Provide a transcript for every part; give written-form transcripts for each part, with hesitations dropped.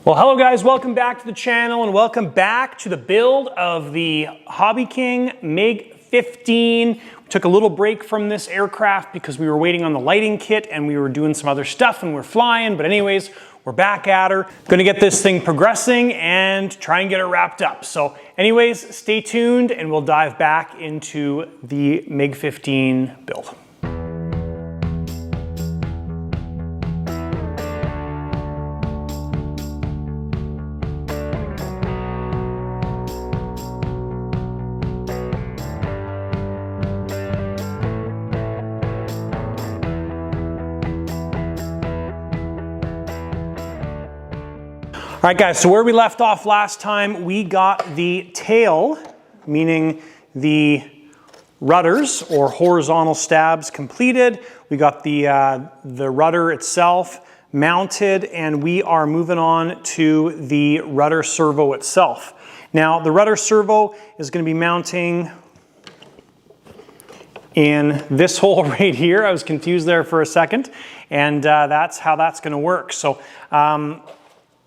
Well, hello guys, welcome back to the channel and welcome back to the build of the Hobby King MiG-15. We took a little break from this aircraft because we were waiting on the lighting kit and we were doing some other stuff and we're flying, but anyways, we're back at her. Gonna get this thing progressing and try and get it wrapped up. So anyways, stay tuned and we'll dive back into the MiG-15 build. All right guys, so where we left off last time, we got the tail, meaning the rudders or horizontal stabs completed. We got the rudder itself mounted and we are moving on to the rudder servo itself. Now the rudder servo is going to be mounting in this hole right here. I was confused there for a second, and that's how that's going to work. So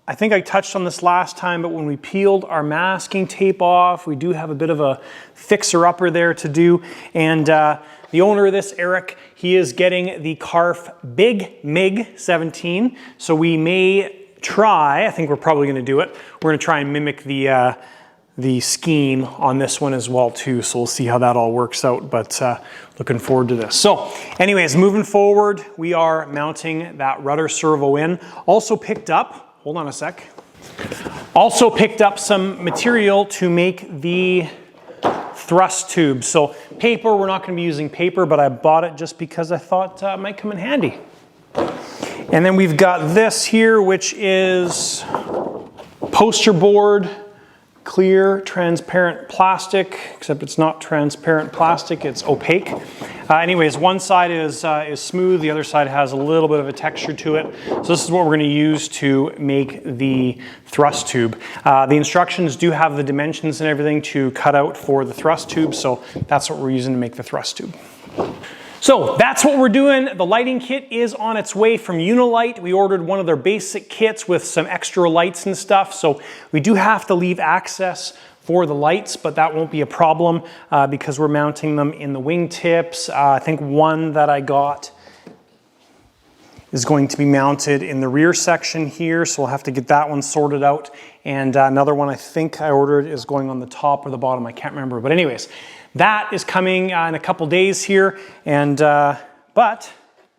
I think I touched on this last time, but when we peeled our masking tape off, we do have a bit of a fixer-upper there to do. And the owner of this, Eric, he is getting the Carf Big MiG-15. So we may try, I think we're probably gonna do it, we're gonna try and mimic the scheme on this one as well too. So we'll see how that all works out, but looking forward to this. So anyways, moving forward, we are mounting that rudder servo in. Also picked up, hold on a sec. Also picked up some material to make the thrust tube. So paper, we're not going to be using paper, but I bought it just because I thought it might come in handy. And then we've got this here, which is poster board, clear, transparent plastic, except it's not transparent plastic, it's opaque. Anyways, one side is smooth, the other side has a little bit of a texture to it. So this is what we're going to use to make the thrust tube. The instructions do have the dimensions and everything to cut out for the thrust tube, so that's what we're using to make the thrust tube. So that's what we're doing. The lighting kit is on its way from Unilight. We ordered one of their basic kits with some extra lights and stuff, so we do have to leave access for the lights, but that won't be a problem because we're mounting them in the wingtips. I think one that I got is going to be mounted in the rear section here, so we'll have to get that one sorted out. And another one I think I ordered is going on the top or the bottom, I can't remember. But anyways, that is coming in a couple days here, and but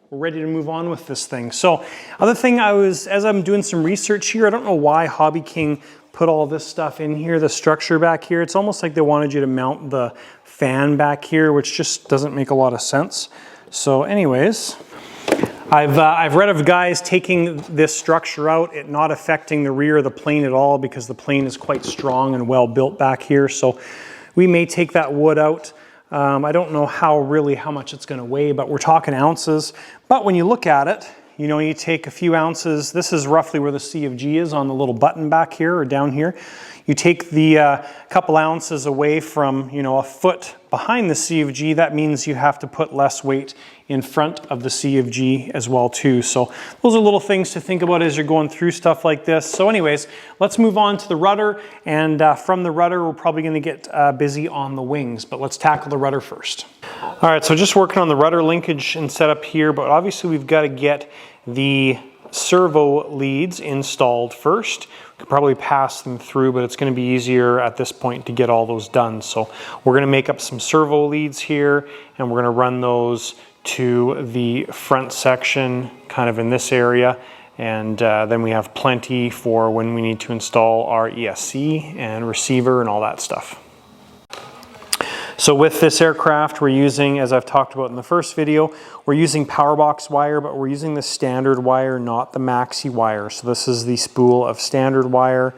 we're ready to move on with this thing. So other thing as I'm doing some research here, I don't know why Hobby King put all this stuff in here, the structure back here. It's almost like they wanted you to mount the fan back here, which just doesn't make a lot of sense. So anyways, I've read of guys taking this structure out, it not affecting the rear of the plane at all because the plane is quite strong and well built back here. So we may take that wood out. I don't know how much it's going to weigh, but we're talking ounces. But when you look at it, you know, you take a few ounces. This is roughly where the C of G is on the little button back here or down here. You take the couple ounces away from, you know, a foot behind the C of G. That means you have to put less weight in front of the C of G as well too. So those are little things to think about as you're going through stuff like this. So anyways, let's move on to the rudder. And from the rudder, we're probably going to get busy on the wings, but let's tackle the rudder first. All right, so just working on the rudder linkage and setup here, but obviously we've got to get the servo leads installed first. We could probably pass them through, but it's going to be easier at this point to get all those done. So we're going to make up some servo leads here, and we're going to run those to the front section, kind of in this area. And then we have plenty for when we need to install our ESC and receiver and all that stuff. So with this aircraft, we're using, as I've talked about in the first video, we're using power box wire, but we're using the standard wire, not the maxi wire. So this is the spool of standard wire.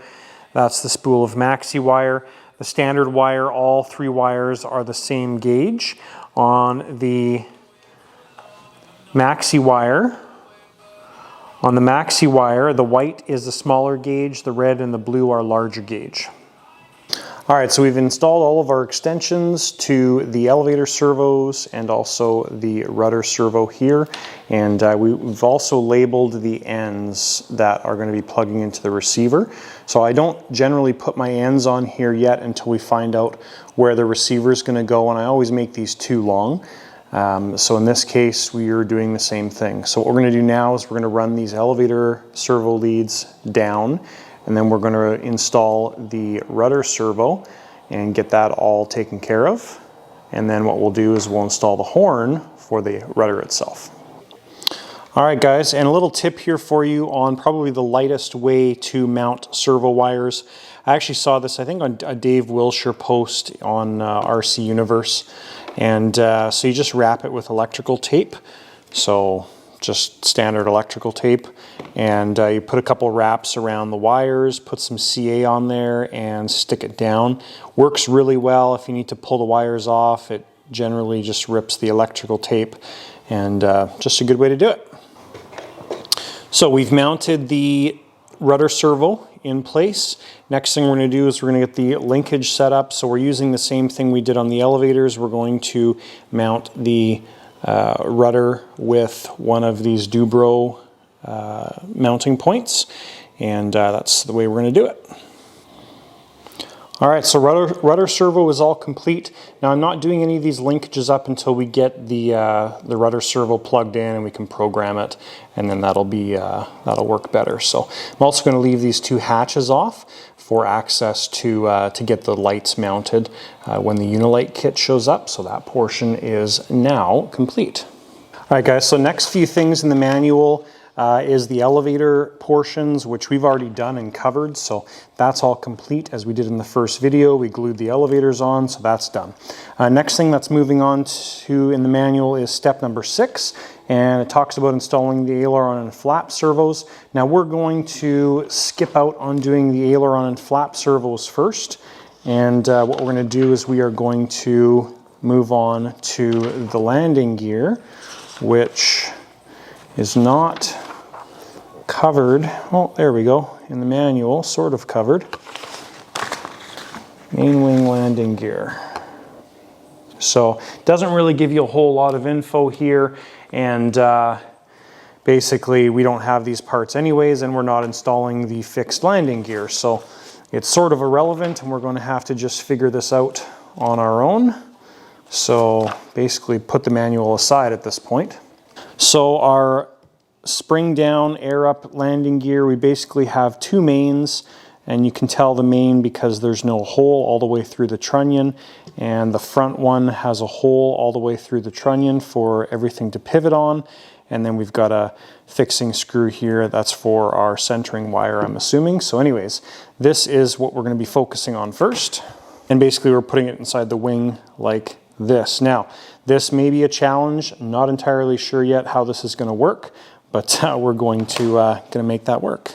That's the spool of maxi wire. The standard wire, all three wires are the same gauge. On the maxi wire, the white is the smaller gauge, the red and the blue are larger gauge. All right, so we've installed all of our extensions to the elevator servos and also the rudder servo here. And we've also labeled the ends that are going to be plugging into the receiver. So I don't generally put my ends on here yet until we find out where the receiver is going to go, and I always make these too long. So in this case, we are doing the same thing. So what we're going to do now is we're going to run these elevator servo leads down, and then we're going to install the rudder servo and get that all taken care of. And then what we'll do is we'll install the horn for the rudder itself. All right, guys, and a little tip here for you on probably the lightest way to mount servo wires. I actually saw this, I think, on a Dave Wilshire post on RC Universe. And so you just wrap it with electrical tape. So just standard electrical tape, and you put a couple wraps around the wires, put some CA on there and stick it down. Works really well. If you need to pull the wires off, it generally just rips the electrical tape, and just a good way to do it. So we've mounted the rudder servo in place. Next thing we're going to do is we're going to get the linkage set up. So we're using the same thing we did on the elevators. We're going to mount the rudder with one of these Dubro mounting points, and that's the way we're going to do it. All right, so rudder servo is all complete. Now I'm not doing any of these linkages up until we get the rudder servo plugged in and we can program it, and then that'll work better. So I'm also going to leave these two hatches off for access to get the lights mounted when the Unilight kit shows up. So that portion is now complete. All right, guys, so next few things in the manual is the elevator portions, which we've already done and covered. So that's all complete as we did in the first video. We glued the elevators on, so that's done. Next thing that's moving on to in the manual is step number 6. And it talks about installing the aileron and flap servos. Now we're going to skip out on doing the aileron and flap servos first. And what we're going to do is we are going to move on to the landing gear, which is not covered. Oh, there we go. In the manual, sort of covered. Main wing landing gear. So it doesn't really give you a whole lot of info here. And basically we don't have these parts anyways, and we're not installing the fixed landing gear. So it's sort of irrelevant, and we're going to have to just figure this out on our own. So basically put the manual aside at this point. So our spring down, air up landing gear, we basically have two mains, and you can tell the main because there's no hole all the way through the trunnion, and the front one has a hole all the way through the trunnion for everything to pivot on. And then we've got a fixing screw here that's for our centering wire, I'm assuming. So anyways, this is what we're going to be focusing on first. And basically we're putting it inside the wing like this. Now, this may be a challenge. I'm not entirely sure yet how this is going to work, but we're going to make that work.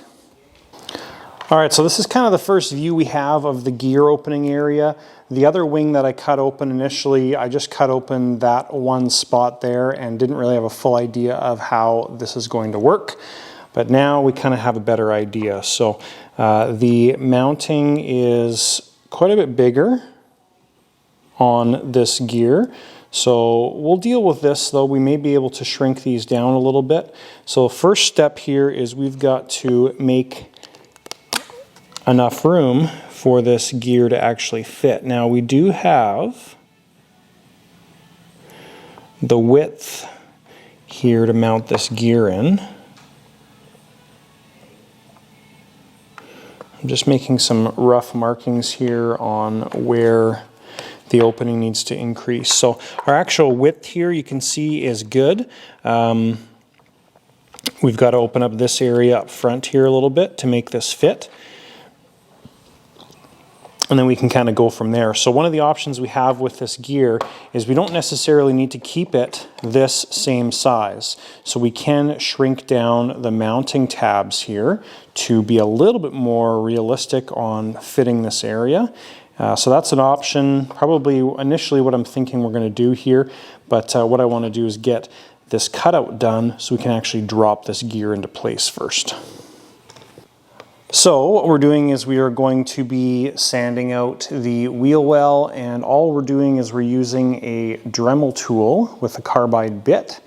All right, so this is kind of the first view we have of the gear opening area. The other wing that I cut open initially, I just cut open that one spot there and didn't really have a full idea of how this is going to work. But now we kind of have a better idea. So the mounting is quite a bit bigger on this gear. So we'll deal with this, though we may be able to shrink these down a little bit. So first step here is we've got to make enough room for this gear to actually fit. Now we do have the width here to mount this gear in. I'm just making some rough markings here on where the opening needs to increase. So our actual width here, you can see, is good. We've got to open up this area up front here a little bit to make this fit. And then we can kind of go from there. So one of the options we have with this gear is we don't necessarily need to keep it this same size. So we can shrink down the mounting tabs here to be a little bit more realistic on fitting this area. So that's an option, probably initially what I'm thinking we're going to do here. But what I want to do is get this cutout done so we can actually drop this gear into place first. So what we're doing is we are going to be sanding out the wheel well, and all we're doing is we're using a Dremel tool with a carbide bit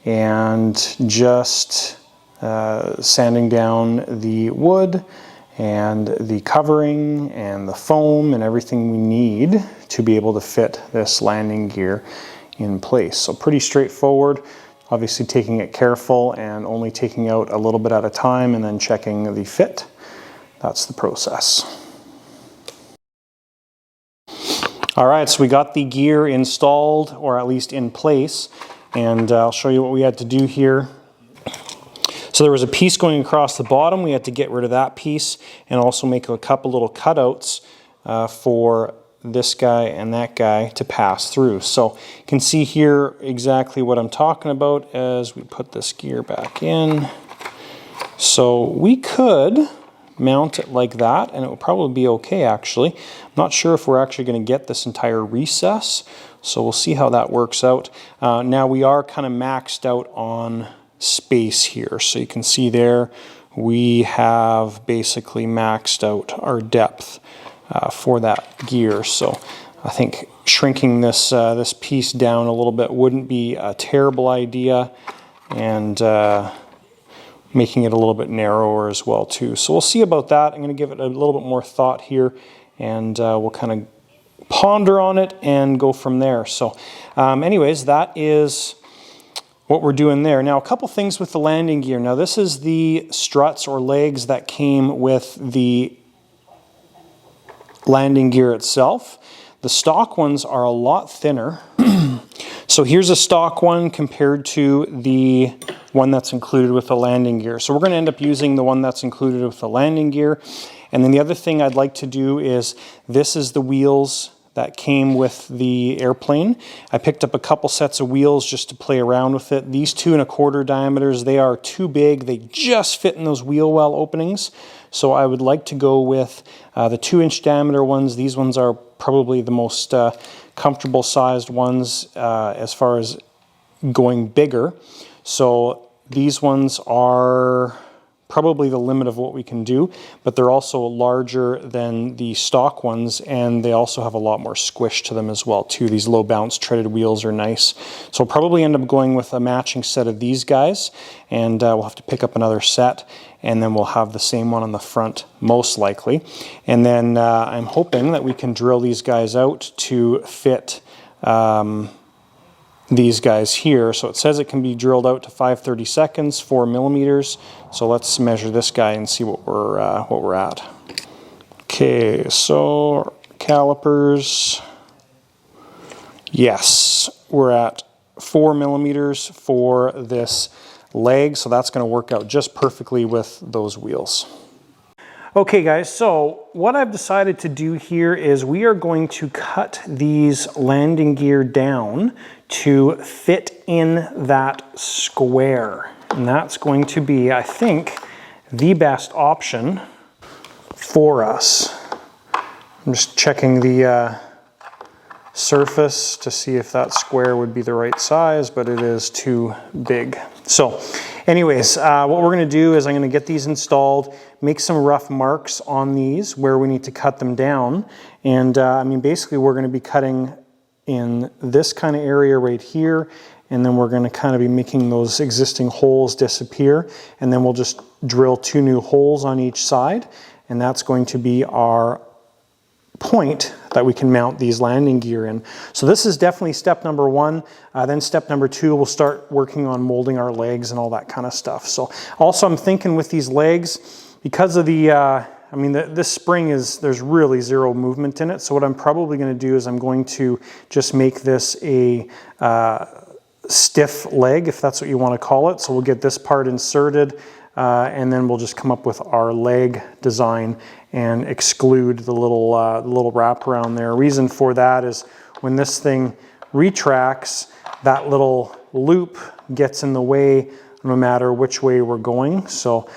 and just sanding down the wood and the covering and the foam and everything we need to be able to fit this landing gear in place. So pretty straightforward. Obviously taking it careful and only taking out a little bit at a time and then checking the fit. That's the process. All right, so we got the gear installed, or at least in place, and I'll show you what we had to do here. So there was a piece going across the bottom. We had to get rid of that piece and also make a couple little cutouts for this guy and that guy to pass through. So you can see here exactly what I'm talking about as we put this gear back in. So we could mount it like that and it would probably be okay actually. I'm not sure if we're actually going to get this entire recess, so we'll see how that works out. Now we are kind of maxed out on space here, so you can see there we have basically maxed out our depth for that gear. So I think shrinking this this piece down a little bit wouldn't be a terrible idea, and making it a little bit narrower as well too. So we'll see about that. I'm going to give it a little bit more thought here, and we'll kind of ponder on it and go from there. So anyways, that is what we're doing there. Now a couple things with the landing gear. Now this is the struts or legs that came with the landing gear itself. The stock ones are a lot thinner. So here's a stock one compared to the one that's included with the landing gear. So we're going to end up using the one that's included with the landing gear. And then the other thing I'd like to do is, this is the wheels that came with the airplane. I picked up a couple sets of wheels just to play around with it. These 2 1/4 diameters, they are too big. They just fit in those wheel well openings. So I would like to go with the 2-inch diameter ones. These ones are probably the most comfortable sized ones as far as going bigger. So these ones are probably the limit of what we can do, but they're also larger than the stock ones, and they also have a lot more squish to them as well too. These low bounce treaded wheels are nice. So we'll probably end up going with a matching set of these guys, and we'll have to pick up another set, and then we'll have the same one on the front most likely. And then I'm hoping that we can drill these guys out to fit these guys here. So it says it can be drilled out to 5/32, 4 millimeters. So let's measure this guy and see what we're at. Okay, so calipers. Yes, we're at 4 millimeters for this leg, so that's going to work out just perfectly with those wheels. Okay guys, so what I've decided to do here is we are going to cut these landing gear down to fit in that square. And that's going to be, I think, the best option for us. I'm just checking the surface to see if that square would be the right size, but it is too big. So anyways, what we're going to do is I'm going to get these installed, make some rough marks on these where we need to cut them down. And I mean, basically we're going to be cutting in this kind of area right here, and then we're going to kind of be making those existing holes disappear, and then we'll just drill 2 new holes on each side, and that's going to be our point that we can mount these landing gear in. So this is definitely step number 1. Then step number 2, we'll start working on molding our legs and all that kind of stuff. So also I'm thinking with these legs, because of the I mean, this spring there's really zero movement in it. So what I'm probably going to do is I'm going to just make this a stiff leg, if that's what you want to call it. So we'll get this part inserted, and then we'll just come up with our leg design and exclude the little wrap around there. Reason for that is when this thing retracts, that little loop gets in the way no matter which way we're going. So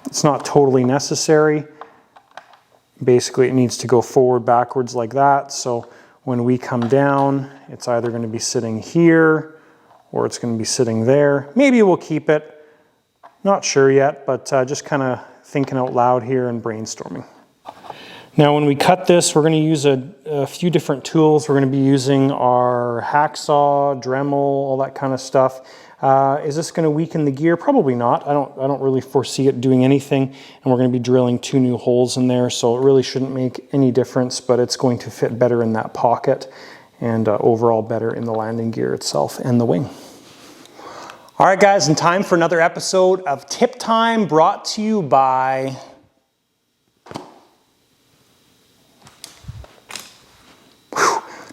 it's not totally necessary. Basically, it needs to go forward, backwards like that. So when we come down, it's either going to be sitting here or it's going to be sitting there. Maybe we'll keep it. Not sure yet, but just kind of thinking out loud here and brainstorming. Now when we cut this, we're going to use a few different tools. We're going to be using our hacksaw, Dremel, all that kind of stuff. Is this going to weaken the gear? Probably not. I don't really foresee it doing anything. And we're going to be drilling 2 new holes in there, so it really shouldn't make any difference, but it's going to fit better in that pocket and overall better in the landing gear itself and the wing. All right, guys, and time for another episode of Tip Time, brought to you by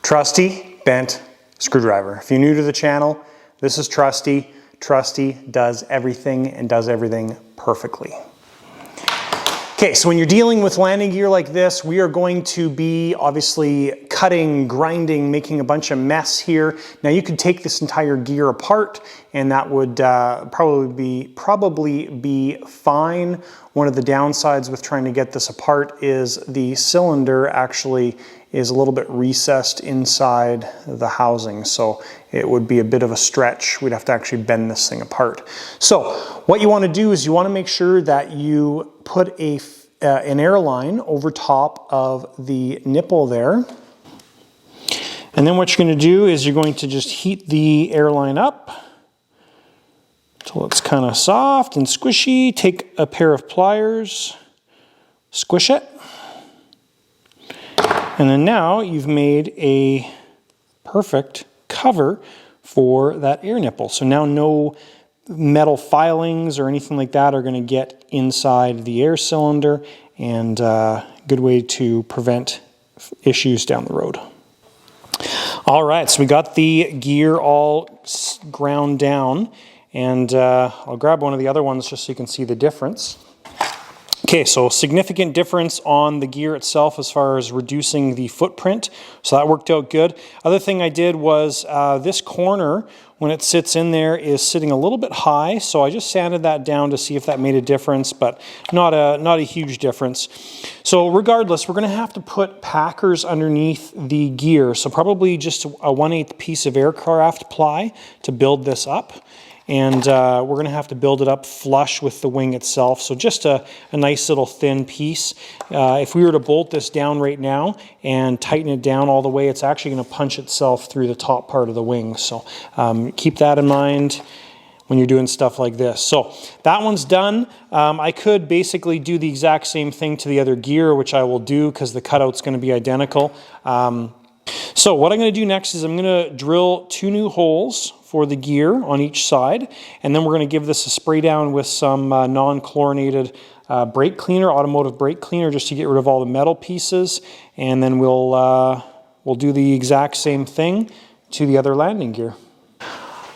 Trusty Bent Screwdriver. If you're new to the channel, this is Trusty. Trusty does everything and does everything perfectly. Okay, so when you're dealing with landing gear like this, we are going to be obviously cutting, grinding, making a bunch of mess here. Now you could take this entire gear apart and that would probably be fine. One of the downsides with trying to get this apart is the cylinder actually is a little bit recessed inside the housing, so it would be a bit of a stretch. We'd have to actually bend this thing apart. So what you want to do is you want to make sure that you put an airline over top of the nipple there. And then what you're going to do is you're going to just heat the airline up until it's kind of soft and squishy. Take a pair of pliers, squish it. And then now you've made a perfect cover for that air nipple. So now no metal filings or anything like that are going to get inside the air cylinder, and good way to prevent issues down the road. All right, so we got the gear all ground down, and I'll grab one of the other ones just so you can see the difference. Okay, so significant difference on the gear itself as far as reducing the footprint. So that worked out good. Other thing I did was this corner, when it sits in there, is sitting a little bit high. So I just sanded that down to see if that made a difference, but not a huge difference. So regardless, we're going to have to put packers underneath the gear. So probably just a 1/8 piece of aircraft ply to build this up. And we're going to have to build it up flush with the wing itself. So just a nice little thin piece. If we were to bolt this down right now and tighten it down all the way, it's actually going to punch itself through the top part of the wing. So keep that in mind when you're doing stuff like this. So that one's done. I could basically do the exact same thing to the other gear, which I will do because the cutout's going to be identical. So what I'm going to do next is I'm going to drill 2 new holes for the gear on each side, and then we're going to give this a spray down with some non-chlorinated brake cleaner, automotive brake cleaner, just to get rid of all the metal pieces, and then we'll do the exact same thing to the other landing gear.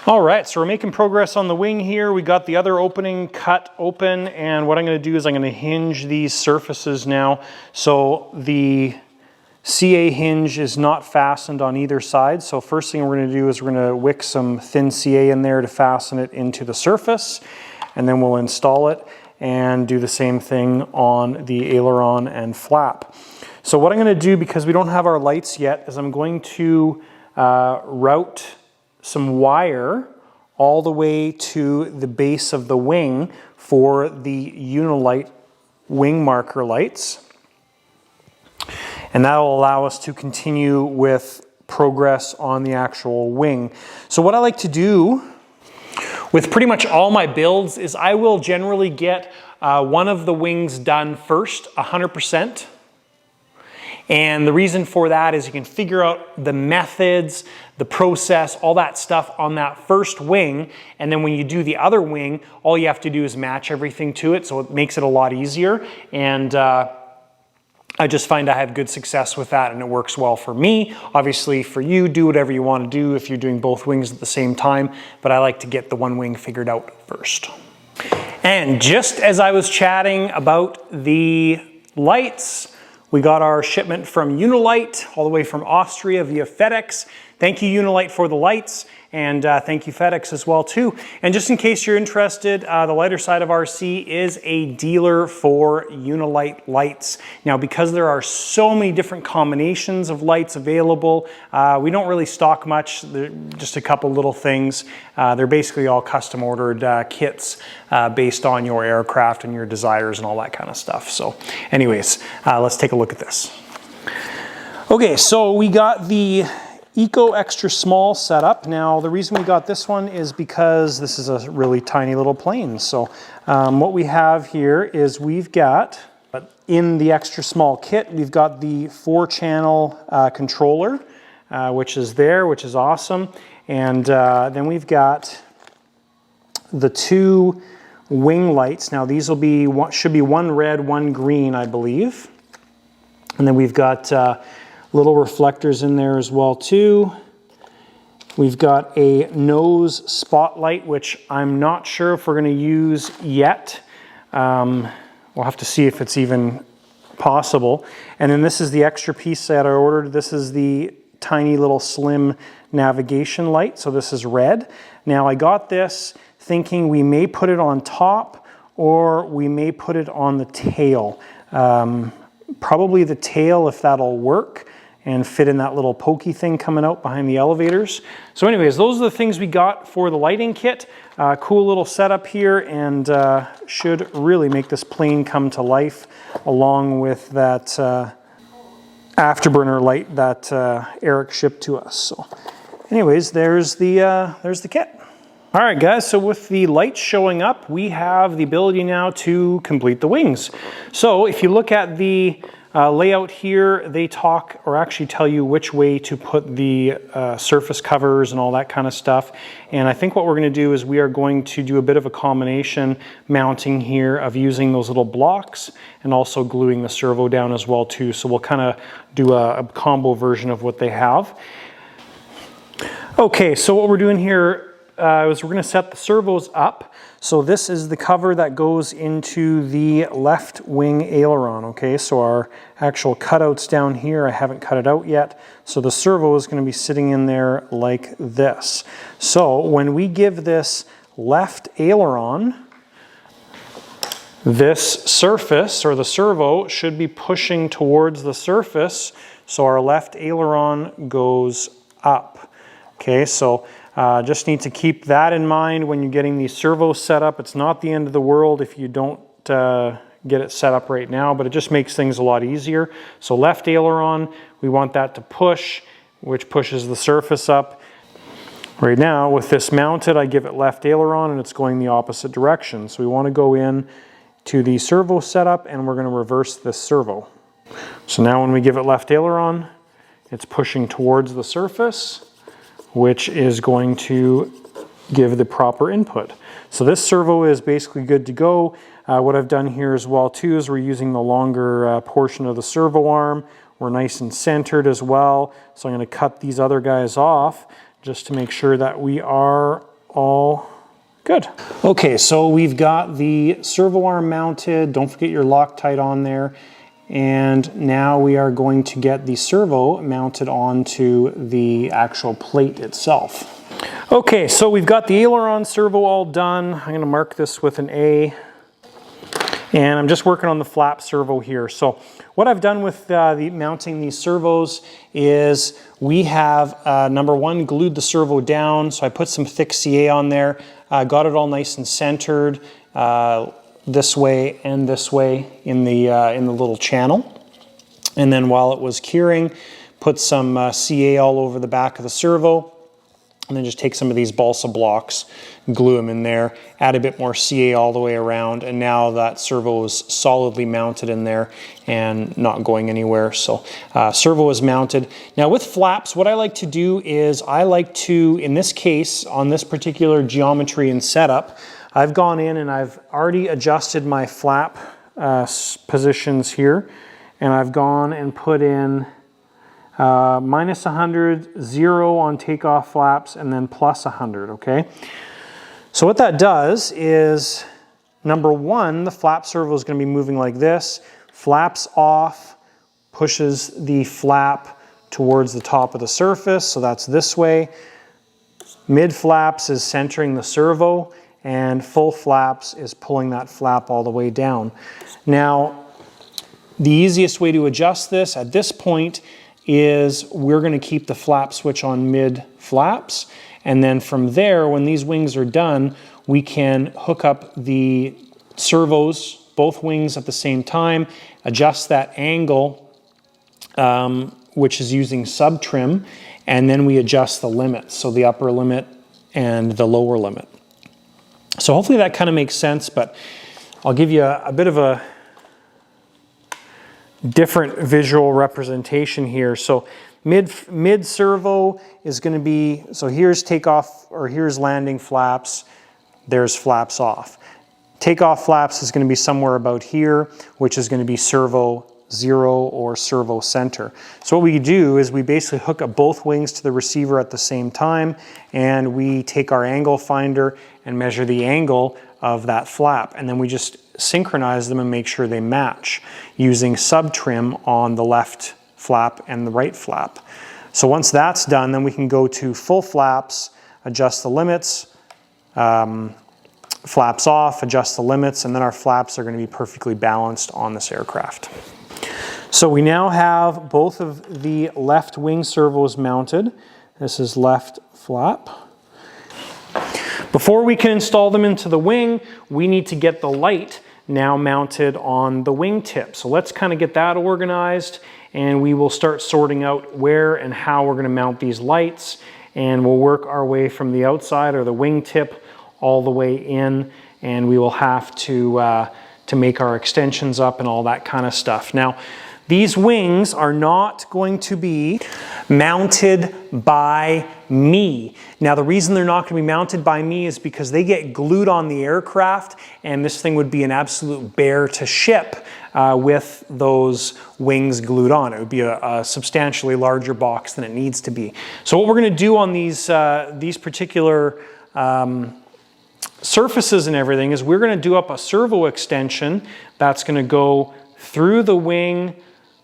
All right, so we're making progress on the wing here. We got the other opening cut open, and what I'm going to do is I'm going to hinge these surfaces now. So the CA hinge is not fastened on either side, so first thing we're going to do is we're going to wick some thin CA in there to fasten it into the surface, and then we'll install it and do the same thing on the aileron and flap. So what I'm going to do, because we don't have our lights yet, is I'm going to route some wire all the way to the base of the wing for the Unilight wing marker lights. And that will allow us to continue with progress on the actual wing. So what I like to do with pretty much all my builds is I will generally get one of the wings done first, 100%. And the reason for that is you can figure out the methods, the process, all that stuff on that first wing. And then when you do the other wing, all you have to do is match everything to it. So it makes it a lot easier. And I just find I have good success with that, and it works well for me. Obviously for you, do whatever you want to do if you're doing both wings at the same time, but I like to get the one wing figured out first. And just as I was chatting about the lights, we got our shipment from Unilight all the way from Austria via FedEx. Thank you Unilite for the lights, and thank you FedEx as well too. And just in case you're interested, the lighter side of RC is a dealer for Unilite lights. Now, because there are so many different combinations of lights available, we don't really stock much. They're just a couple little things. They're basically all custom ordered kits based on your aircraft and your desires and all that kind of stuff. So anyways, let's take a look at this. Okay, so we got the Eco Extra Small setup. Now, the reason we got this one is because this is a really tiny little plane. So what we have here is we've got, in the Extra Small kit, we've got the 4-channel controller, which is there, which is awesome. And then we've got the 2 wing lights. Now these will be, should be one red, one green, I believe. And then we've got little reflectors in there as well too. We've got a nose spotlight, which I'm not sure if we're going to use yet. We'll have to see if it's even possible. And then this is the extra piece that I ordered. This is the tiny little slim navigation light. So this is red. Now I got this thinking we may put it on top or we may put it on the tail. Probably the tail, if that'll work and fit in that little pokey thing coming out behind the elevators. So anyways, those are the things we got for the lighting kit. Cool little setup here, and should really make this plane come to life, along with that afterburner light that Eric shipped to us. So anyways, there's the kit. All right, guys, so with the lights showing up, we have the ability now to complete the wings. So if you look at the layout here, they talk, or actually tell you which way to put the surface covers and all that kind of stuff. And I think what we're going to do is we are going to do a bit of a combination mounting here of using those little blocks and also gluing the servo down as well too. So we'll kind of do a combo version of what they have. Okay, so what we're doing here is we're going to set the servos up. So this is the cover that goes into the left wing aileron, okay? So our actual cutouts down here, I haven't cut it out yet. So the servo is going to be sitting in there like this. So when we give this left aileron, this surface, or the servo, should be pushing towards the surface. So our left aileron goes up. Okay, so just need to keep that in mind when you're getting these servos set up. It's not the end of the world if you don't get it set up right now, but it just makes things a lot easier. So left aileron, we want that to push, which pushes the surface up. Right now, with this mounted, I give it left aileron and it's going the opposite direction. So we want to go in to the servo setup and we're going to reverse this servo. So now when we give it left aileron, it's pushing towards the surface, which is going to give the proper input. So this servo is basically good to go. What I've done here as well too is we're using the longer portion of the servo arm. We're nice and centered as well. So I'm going to cut these other guys off just to make sure that we are all good. Okay, so we've got the servo arm mounted. Don't forget your Loctite on there. And now we are going to get the servo mounted onto the actual plate itself. Okay, so we've got the aileron servo all done. I'm going to mark this with an A. And I'm just working on the flap servo here. So what I've done with mounting these servos is we have, number one, glued the servo down. So I put some thick CA on there, got it all nice and centered. This way and this way in the little channel. And then while it was curing, put some CA all over the back of the servo, and then just take some of these balsa blocks, glue them in there, add a bit more CA all the way around, and now that servo is solidly mounted in there and not going anywhere. So servo is mounted. Now with flaps, what I like to do is I like to, in this case, on this particular geometry and setup, I've gone in and I've already adjusted my flap positions here, and I've gone and put in minus 100, 0 on takeoff flaps, and then plus 100, okay? So what that does is, number one, the flap servo is going to be moving like this. Flaps off, pushes the flap towards the top of the surface, so that's this way. Mid flaps is centering the servo, and full flaps is pulling that flap all the way down. Now, the easiest way to adjust this at this point is we're going to keep the flap switch on mid flaps, and then from there, when these wings are done, we can hook up the servos, both wings at the same time, adjust that angle, which is using sub trim, and then we adjust the limits, so the upper limit and the lower limit. So hopefully that kind of makes sense, but I'll give you a bit of a different visual representation here. So mid servo is going to be, so here's takeoff, or here's landing flaps, there's flaps off. Takeoff flaps is going to be somewhere about here, which is going to be servo 0 or servo center. So what we do is we basically hook up both wings to the receiver at the same time, and we take our angle finder and measure the angle of that flap, and then we just synchronize them and make sure they match using sub trim on the left flap and the right flap. So once that's done, then we can go to full flaps, adjust the limits, flaps off, adjust the limits, and then our flaps are going to be perfectly balanced on this aircraft. So we now have both of the left wing servos mounted. This is left flap. Before we can install them into the wing, we need to get the light now mounted on the wingtip. So let's kind of get that organized, and we will start sorting out where and how we're going to mount these lights, and we'll work our way from the outside or the wingtip all the way in, and we will have to make our extensions up and all that kind of stuff. Now, these wings are not going to be mounted by me. Now, the reason they're not going to be mounted by me is because they get glued on the aircraft, and this thing would be an absolute bear to ship with those wings glued on. It would be a substantially larger box than it needs to be. So what we're going to do on these particular surfaces and everything is we're going to do up a servo extension that's going to go through the wing,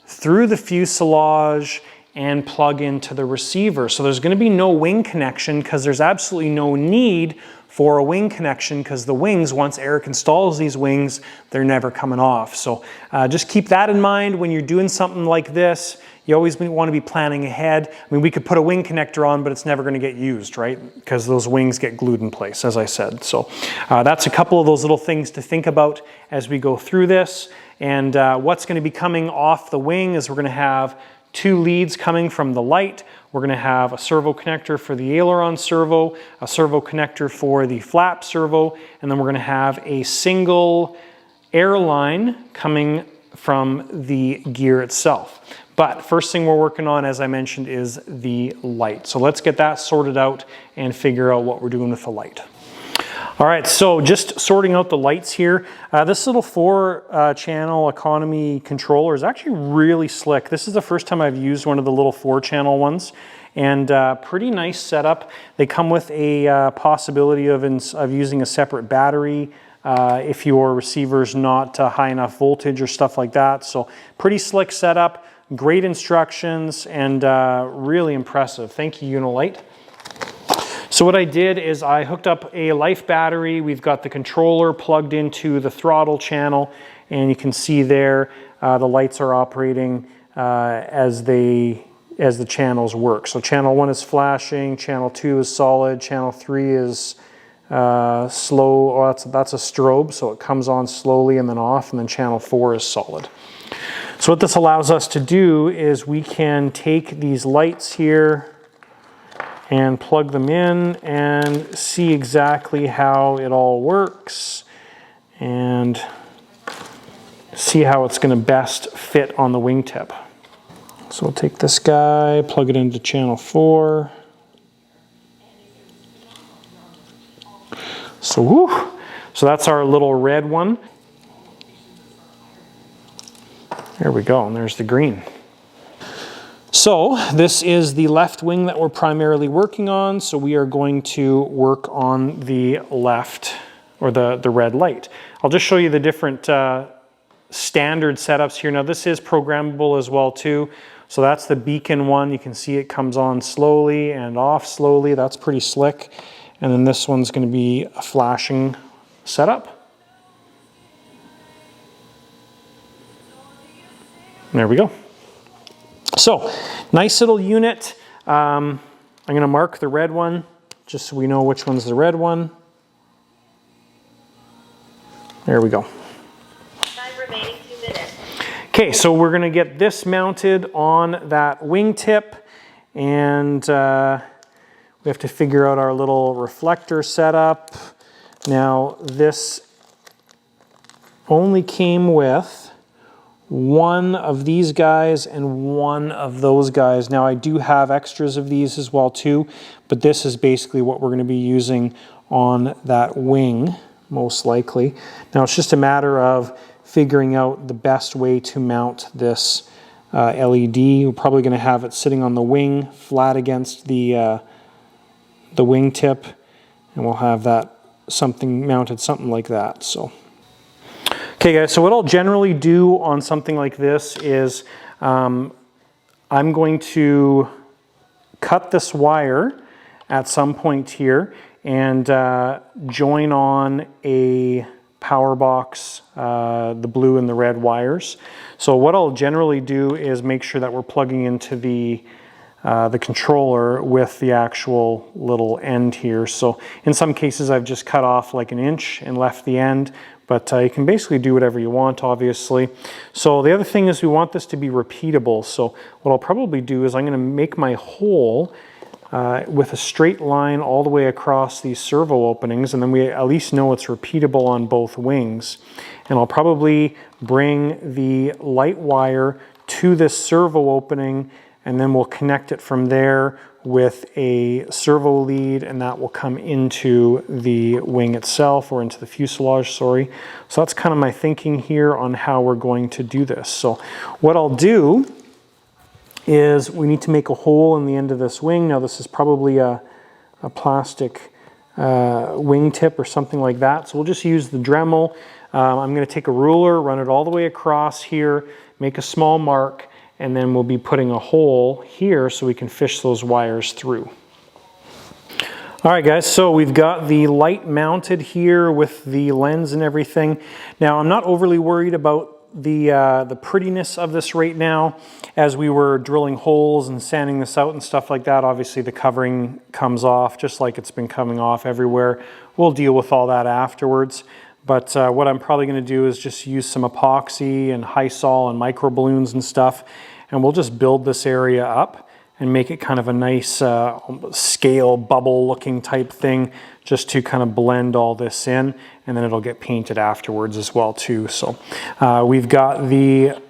through the fuselage, and plug into the receiver. So there's going to be no wing connection because there's absolutely no need for a wing connection, because the wings, once Eric installs these wings, they're never coming off. So just keep that in mind when you're doing something like this. You always want to be planning ahead. I mean, we could put a wing connector on, but it's never going to get used, right? Because those wings get glued in place, as I said. So that's a couple of those little things to think about as we go through this. And what's going to be coming off the wing is we're going to have two leads coming from the light. We're going to have a servo connector for the aileron servo, a servo connector for the flap servo, and then we're going to have a single air line coming from the gear itself. But first thing we're working on, as I mentioned, is the light. So let's get that sorted out and figure out what we're doing with the light. All right, so just sorting out the lights here. This little 4-channel economy controller is actually really slick. This is the first time I've used one of the little 4-channel ones, and pretty nice setup. They come with a possibility of using a separate battery if your receiver's not high enough voltage or stuff like that. So pretty slick setup, great instructions, and really impressive. Thank you, Unilight. So what I did is I hooked up a life battery. We've got the controller plugged into the throttle channel, and you can see there the lights are operating as the channels work. So channel 1 is flashing, channel 2 is solid, channel 3 is slow. Oh, that's a strobe, so it comes on slowly and then off, and then channel 4 is solid. So what this allows us to do is we can take these lights here and plug them in and see exactly how it all works and see how it's going to best fit on the wingtip. So we'll take this guy, plug it into channel 4. So that's our little red one. There we go, and there's the green. So this is the left wing that we're primarily working on, so we are going to work on the left, or the red light. I'll just show you the different standard setups here. Now this is programmable as well too. So that's the beacon one. You can see it comes on slowly and off slowly. That's pretty slick. And then this one's going to be a flashing setup. There we go. So, nice little unit. I'm going to mark the red one, just so we know which one's the red one. There we go. Time remaining 2 minutes. Okay, so we're going to get this mounted on that wingtip, and we have to figure out our little reflector setup. Now, this only came with one of these guys and one of those guys. Now, I do have extras of these as well too, but this is basically what we're going to be using on that wing, most likely. Now, it's just a matter of figuring out the best way to mount this LED. We're probably going to have it sitting on the wing, flat against the wingtip, and we'll have that mounted something like that. So. Okay guys, so what I'll generally do on something like this is I'm going to cut this wire at some point here and join on a power box, the blue and the red wires. So what I'll generally do is make sure that we're plugging into the controller with the actual little end here. So in some cases I've just cut off like 1 inch and left the end, but you can basically do whatever you want, obviously. So the other thing is we want this to be repeatable. So what I'll probably do is I'm going to make my hole with a straight line all the way across these servo openings, and then we at least know it's repeatable on both wings. And I'll probably bring the light wire to this servo opening, and then we'll connect it from there with a servo lead, and that will come into the wing itself, or into the fuselage, sorry. So that's kind of my thinking here on how we're going to do this. So what I'll do is we need to make a hole in the end of this wing. Now this is probably a plastic wingtip or something like that. So we'll just use the Dremel. I'm going to take a ruler, run it all the way across here, make a small mark, and then we'll be putting a hole here so we can fish those wires through. All right guys, so we've got the light mounted here with the lens and everything. Now I'm not overly worried about the prettiness of this right now. As we were drilling holes and sanding this out and stuff like that, obviously the covering comes off just like it's been coming off everywhere. We'll deal with all that afterwards. But what I'm probably going to do is just use some epoxy and high-sol and micro balloons and stuff, and we'll just build this area up and make it kind of a nice scale bubble looking type thing, just to kind of blend all this in, and then it'll get painted afterwards as well too. So we've got the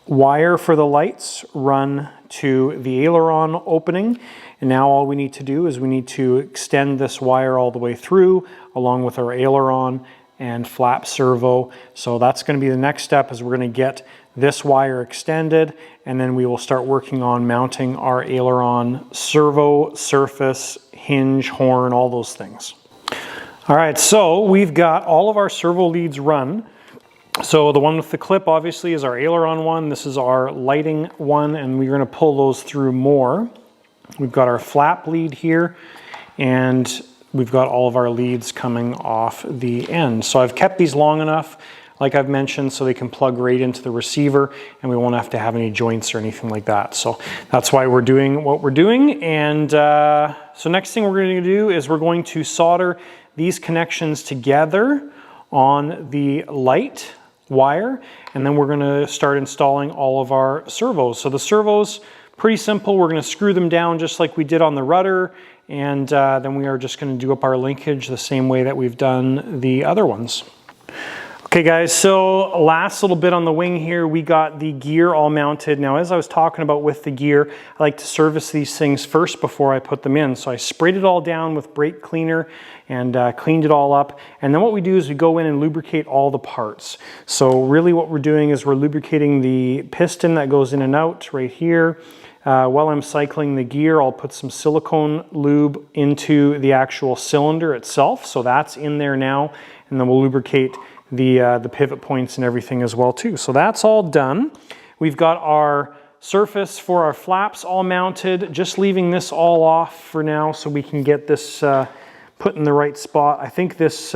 wire for the lights run to the aileron opening, and now all we need to do is we need to extend this wire all the way through along with our aileron and flap servo. So that's going to be the next step, is we're going to get this wire extended, and then we will start working on mounting our aileron servo, surface, hinge, horn, all those things. All right, so we've got all of our servo leads run. So the one with the clip obviously is our aileron one. This is our lighting one, and we're going to pull those through more. We've got our flap lead here, and we've got all of our leads coming off the end. So I've kept these long enough, like I've mentioned, so they can plug right into the receiver, and we won't have to have any joints or anything like that. So that's why we're doing what we're doing. And so next thing we're going to do is we're going to solder these connections together on the light wire, and then we're going to start installing all of our servos. So the servos, pretty simple. We're going to screw them down just like we did on the rudder, and then we are just going to do up our linkage the same way that we've done the other ones. Okay guys, so last little bit on the wing here, we got the gear all mounted. Now, as I was talking about with the gear, I like to service these things first before I put them in. So I sprayed it all down with brake cleaner and cleaned it all up. And then what we do is we go in and lubricate all the parts. So really what we're doing is we're lubricating the piston that goes in and out right here. While I'm cycling the gear, I'll put some silicone lube into the actual cylinder itself. So that's in there now, and then we'll lubricate the pivot points and everything as well too. So that's all done. We've got our surface for our flaps all mounted, just leaving this all off for now so we can get this put in the right spot. I think this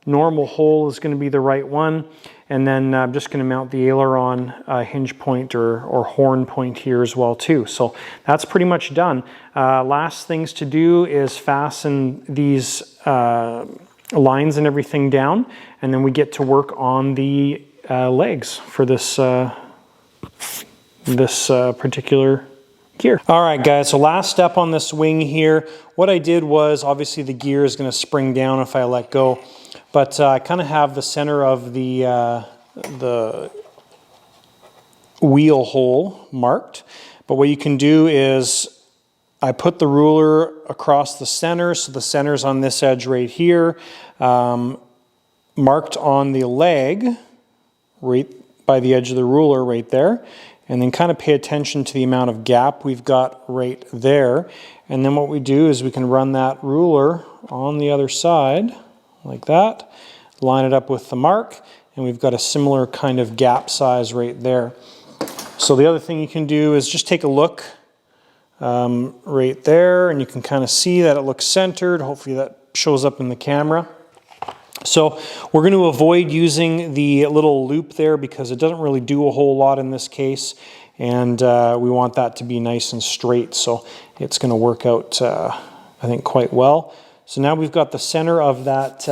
normal hole is going to be the right one, and then I'm just going to mount the aileron hinge point or horn point here as well too. So that's pretty much done. Last things to do is fasten these lines and everything down, and then we get to work on the legs for this particular gear. All right, guys, so last step on this wing here. What I did was, obviously the gear is going to spring down if I let go, but I kind of have the center of the wheel hole marked. But what you can do is I put the ruler across the center, so the center's on this edge right here, marked on the leg, right by the edge of the ruler right there, and then kind of pay attention to the amount of gap we've got right there. And then what we do is we can run that ruler on the other side, like that, line it up with the mark, and we've got a similar kind of gap size right there. So the other thing you can do is just take a look right there, and you can kind of see that it looks centered. Hopefully that shows up in the camera. So we're going to avoid using the little loop there because it doesn't really do a whole lot in this case, and we want that to be nice and straight, so it's going to work out I think quite well. So now we've got the center of that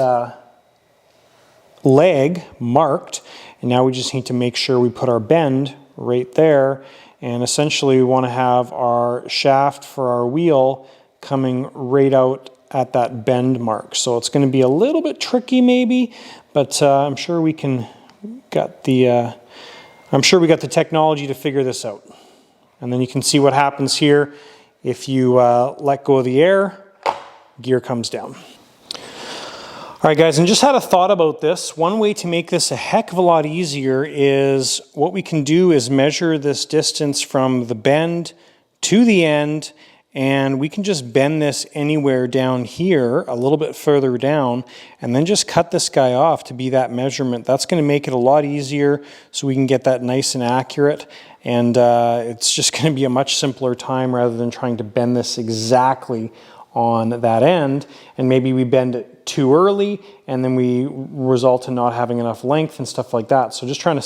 leg marked, and now we just need to make sure we put our bend right there, and essentially we want to have our shaft for our wheel coming right out at that bend mark. So it's going to be a little bit tricky maybe, but I'm sure we can got the technology to figure this out. And then you can see what happens here. If you let go of the air, gear comes down. All right, guys, and just had a thought about this. One way to make this a heck of a lot easier is what we can do is measure this distance from the bend to the end, and we can just bend this anywhere down here, a little bit further down, and then just cut this guy off to be that measurement. That's going to make it a lot easier so we can get that nice and accurate, and it's just going to be a much simpler time rather than trying to bend this exactly on that end, and maybe we bend it too early and then we result in not having enough length and stuff like that. So just trying to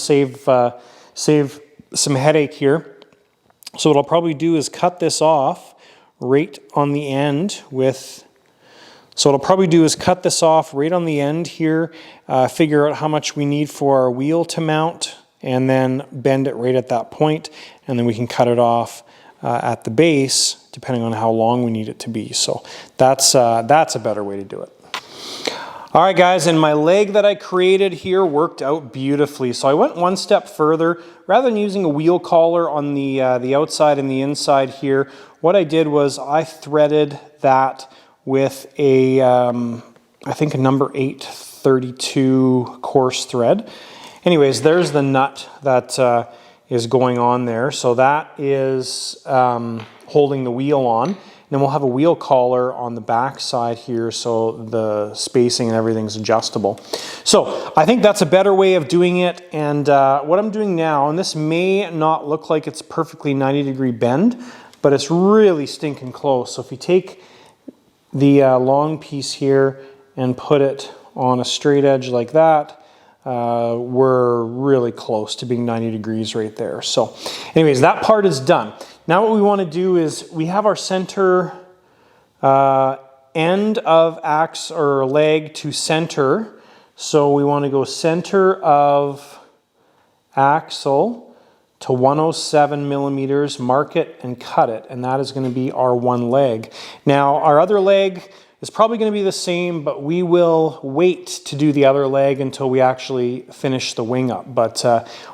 save some headache here. So what I'll probably do is cut this off right on the end with, here, figure out how much we need for our wheel to mount, and then bend it right at that point, and then we can cut it off at the base, depending on how long we need it to be. So that's a better way to do it. All right, guys, and my leg that I created here worked out beautifully. So I went one step further. Rather than using a wheel collar on the outside and the inside here, what I did was I threaded that with a, I think a number 832 coarse thread. Anyways, there's the nut that is going on there. So that is holding the wheel on. Then we'll have a wheel collar on the back side here, so the spacing and everything's adjustable. So I think that's a better way of doing it. And what I'm doing now, and this may not look like it's perfectly 90-degree bend, but it's really stinking close. So if you take the long piece here and put it on a straight edge like that, we're really close to being 90 degrees right there. So anyways, that part is done. Now what we want to do is we have our center end of axe or leg to center. So we want to go center of axle to 107 millimeters, mark it and cut it. And that is going to be our one leg. Now our other leg is probably going to be the same, but we will wait to do the other leg until we actually finish the wing up. But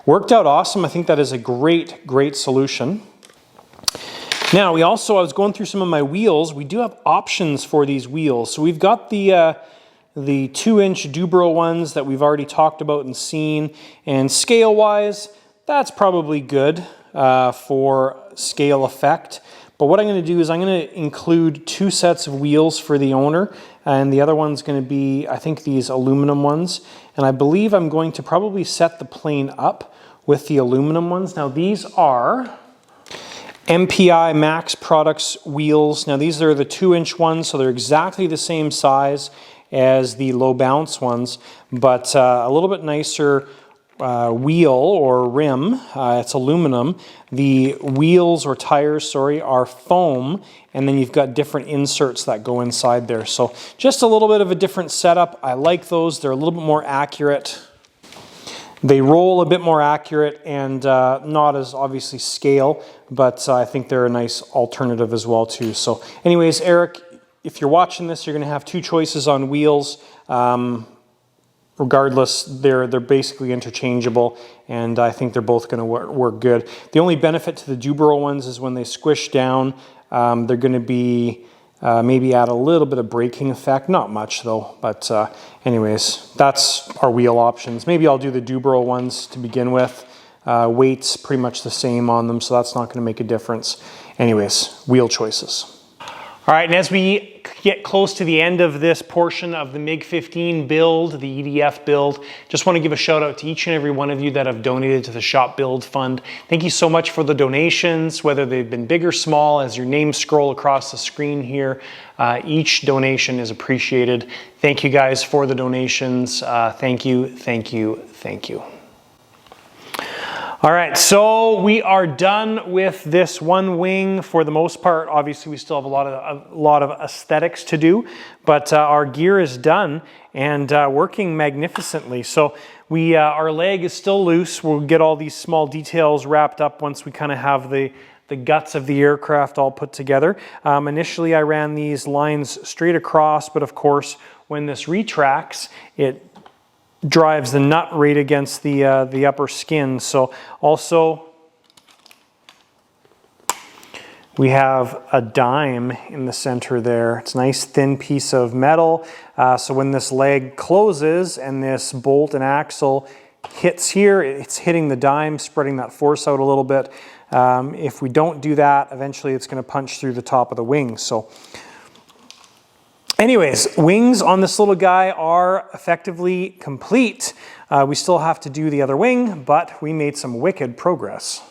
worked out awesome. I think that is a great, great solution. Now I was going through some of my wheels. We do have options for these wheels. So we've got the 2-inch Dubro ones that we've already talked about and seen. And scale-wise, that's probably good for scale effect. But what I'm going to do is I'm going to include 2 sets of wheels for the owner, and the other one's going to be, I think, these aluminum ones. And I believe I'm going to probably set the plane up with the aluminum ones. Now these are MPI Max Products wheels. Now these are the 2-inch ones, so they're exactly the same size as the low bounce ones, but a little bit nicer wheel or rim. It's aluminum. The wheels or tires, sorry, are foam, and then you've got different inserts that go inside there. So just a little bit of a different setup. I like those. They're a little bit more accurate. They roll a bit more accurate and not as obviously scale, but I think they're a nice alternative as well too. So anyways, Eric, if you're watching this, you're going to have two choices on wheels. Regardless, they're basically interchangeable, and I think they're both going to work good. The only benefit to the Dubro ones is when they squish down, they're going to be maybe add a little bit of braking effect, not much though, but anyways, that's our wheel options. Maybe I'll do the Dubro ones to begin with. Weight's pretty much the same on them, so that's not going to make a difference. Anyways, wheel choices. All right, and as we get close to the end of this portion of the MiG-15 build, the EDF build, just want to give a shout out to each and every one of you that have donated to the Shop Build Fund. Thank you so much for the donations, whether they've been big or small. As your names scroll across the screen here, each donation is appreciated. Thank you guys for the donations. Thank you, thank you, thank you. All right, so we are done with this one wing for the most part. Obviously, we still have a lot of aesthetics to do, but our gear is done and working magnificently. So our leg is still loose. We'll get all these small details wrapped up once we kind of have the guts of the aircraft all put together. Initially, I ran these lines straight across, but of course, when this retracts, it drives the nut right against the upper skin. So also we have a dime in the center there. It's a nice thin piece of metal. So when this leg closes and this bolt and axle hits here, it's hitting the dime, spreading that force out a little bit. If we don't do that, eventually it's going to punch through the top of the wing. So anyways, wings on this little guy are effectively complete. We still have to do the other wing, but we made some wicked progress.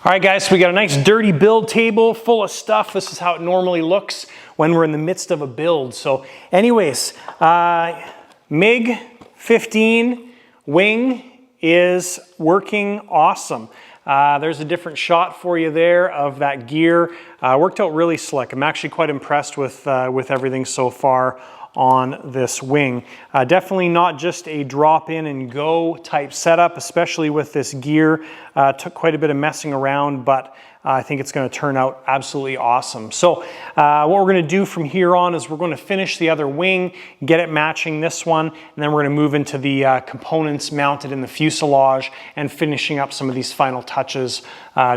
All right, guys, so we got a nice dirty build table full of stuff. This is how it normally looks when we're in the midst of a build. So anyways, MiG-15 wing is working awesome. There's a different shot for you there of that gear. Worked out really slick. I'm actually quite impressed with everything so far on this wing. Definitely not just a drop in and go type setup, especially with this gear. Took quite a bit of messing around, but I think it's going to turn out absolutely awesome. So what we're going to do from here on is we're going to finish the other wing, get it matching this one, and then we're going to move into the components mounted in the fuselage and finishing up some of these final touches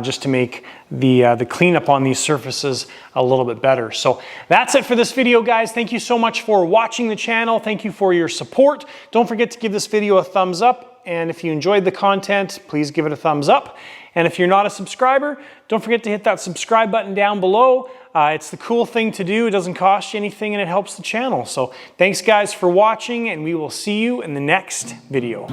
just to make the cleanup on these surfaces a little bit better. So that's it for this video, guys. Thank you so much for watching the channel. Thank you for your support. Don't forget to give this video a thumbs up. And if you enjoyed the content, please give it a thumbs up. And if you're not a subscriber, don't forget to hit that subscribe button down below. It's the cool thing to do. It doesn't cost you anything and it helps the channel. So thanks guys for watching, and we will see you in the next video.